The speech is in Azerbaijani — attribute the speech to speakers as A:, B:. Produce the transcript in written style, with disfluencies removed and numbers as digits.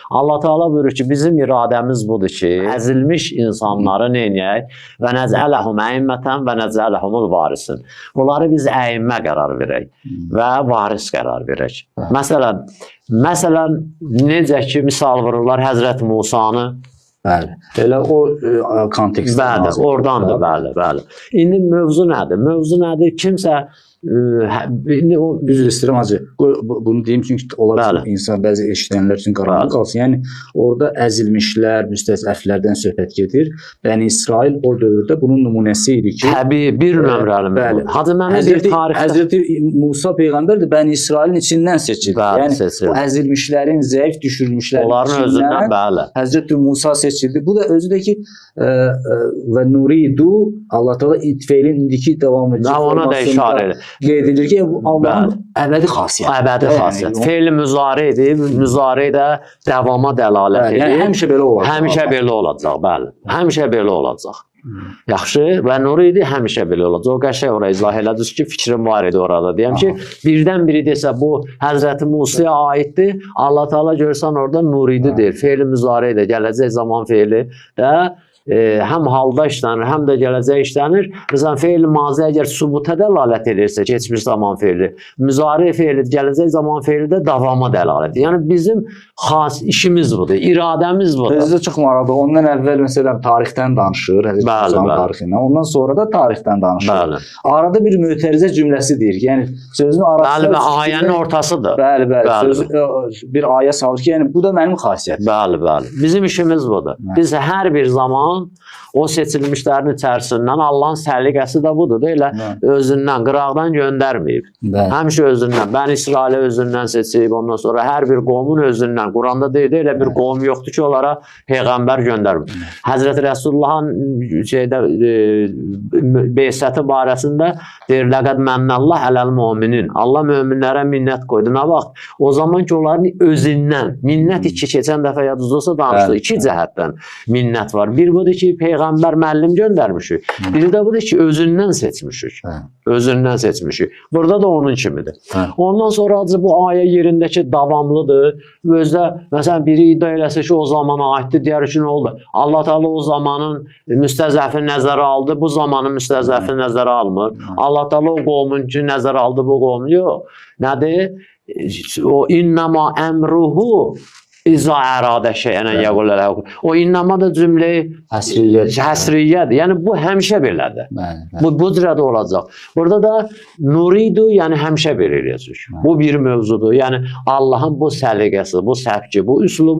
A: Allah Teala buyurur ki, bizim iradəmiz budur ki, əzilmiş insanları neynəyək? Və nəzələhum əimmətən və nəzələhumul varisin. Bunları biz əimmə qərar verək və varis qərar verək. Məsələn, necə ki, misal vururlar Həzrət Musanı.
B: Bəli. Elə o kontekstdə.
A: Bəli, oradandır, bəli. İndi mövzu nədir? Kimsə
B: Üzr istəyirəm hacı. Bunu deyim çünki olar insan bəzi eşidənlər üçün qaranlıq qalsın. Yəni orada əzilmişlər, müstəzəflərdən söhbət gedir. Bəni İsrail o dövrdə bunun nümunəsi idi ki,
A: təbii bir nömrəli. Hacı Məhəmməd bir tarixdə
B: Həzrəti Musa peyğəmbər də Bəni İsrailin içindən seçildi. Yəni o əzilmişlərin, zəif düşürmüşlərin
A: onların özündən bəli.
B: Həzrəti Musa seçildi. Bu da özü də ki və nuridu Allah Teala itfeilin indiki davam edici
A: ona da işarə edir.
B: Qeyd edilir ki, bu Allahın əbədi xasiyyəti.
A: Əbədi xasiyyət. Feil müzaridir, müzari də davama dəlalət edir.
B: Yəni həmişə belə olacaq.
A: Həmişə belə olacaq, bəli. Həmişə belə olacaq. Yaxşı, və nuridi həmişə belə olacaq. O qəşəng oraya izah elədir ki, fikrim var idi orada. Deyəm ki, birdən biri desə bu Həzrəti Musaya aiddir. Allah Teala görsən orada nurididir. Feil müzari də gələcək zaman feili də həm halda işlənir, həm də gələcək işlənir. Məsələn, feil mazi əgər sübuta dəlalət edirsə, keçmiş zaman feili, müzari feili, gələcək zaman feili də davama dəlalət edir. Yəni bizim xas işimiz budur, iradəmiz budur.
B: Bizdə çox maraqlı. Ondan əvvəl məsələn tarixdən danışır, tarixindən. Ondan sonra da tarixdən danışır. Arada bir mötərizə cümləsi deyir. Yəni sözün arasında
A: bəli, ayənin ortasıdır.
B: Bəli. Bir ayə salır ki, yəni bu da mənim xasiyyətim.
A: Bəli. Bizim işimiz budur. Biz hər bir zaman o seçilmişlərin içərisindən Allahın səliqəsi də budur. Elə özündən, qıraqdan göndərməyib. Həmişə özündən. Bəni İsrailə özündən seçib. Ondan sonra hər bir qovumun özündən. Quranda deyir, elə bir qovum yoxdur ki, onlara peyğəmbər göndərmir. Həzrəti Rəsullahın beysəti barəsində deyir, ləqəd mənnəllah ələl müminin. Allah möminlərə minnət qoydu. Nə vaxt? O zaman ki, onların özündən. Minnət keçən dəfə yadınızda danışdı. İki cəhətdən minnət var. Bir budur ki, peyğəmbər müəllim göndərmişik. Biri də budur ki, özündən seçmişik. Özündən seçmişik. Burada da onun kimidir. Ondan sonra bu ayə yerindəki davamlıdır. Özdə, məsələn, biri iddia eləsə ki, o zamana aiddir, deyər ki, nə oldu? Allah Teala o zamanın müstəzəfi nəzərə aldı, bu zamanın müstəzəfi nəzərə almır. Allah Teala o qovmun ki, nəzərə aldı, bu qovmun. Yox. Nədir? O innəma əmruhu İza əradə şeyənə yəqullələ. O innəma da cümləyi həsriyyədir. Yəni, bu həmişə belədir. Bu cürədə olacaq. Burada da nuridu, yəni həmişə belə eləyəcək. Bu bir mövzudur. Yəni, Allahın bu səliqəsi, bu səbki, bu üslubu